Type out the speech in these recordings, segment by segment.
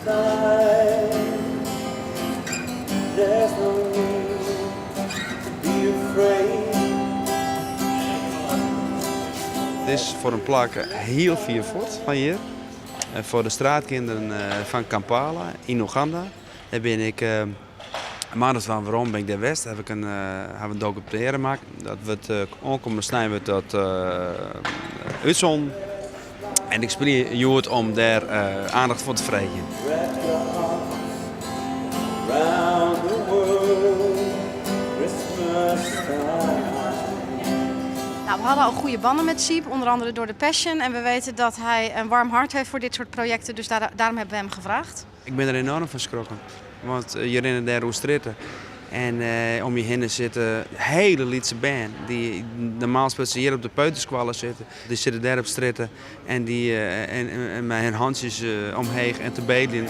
side. There's no need to be afraid. Dit is voor een plak heel veel voort van hier. Voor de straatkinderen van Kampala in Oeganda. Daar ben ik maandag van waarom ben ik daar west. Heb ik een documentaire gemaakt. Dat wordt aankomende snijden we tot uitzon. En ik spreek Jood om daar aandacht voor te vragen. Wrap your arms round the world, Christmas time. Nou, we hadden al goede banden met Siep, onder andere door de Passion. En we weten dat hij een warm hart heeft voor dit soort projecten, dus daarom hebben we hem gevraagd. Ik ben er enorm van geschrokken. Want je rent daar roestritten. En om je heen zit een hele lietse band. Die normaal speelt ze hier op de peuterskwallen zitten. Die zitten daar op stritten. En die en met hun handjes omheen en te bedelen.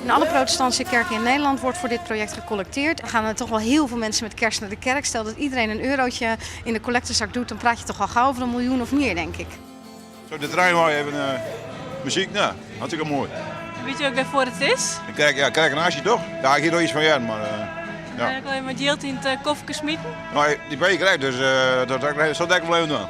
In alle protestantse kerken in Nederland wordt voor dit project gecollecteerd. Er gaan er toch wel heel veel mensen met kerst naar de kerk. Stel dat iedereen een eurotje in de collectezak doet, dan praat je toch al gauw over 1 miljoen of meer, denk ik. Zo, de draaien we even muziek, nou, hartstikke mooi. Weet je ook waarvoor het is? Kijk een asje toch? Daar ga ik hier nog iets van jaren, maar ja. Dan wil je met Jilt in het koffertje smieten. Nou, die ben je krijgt, dus dat zal ik blijven doen.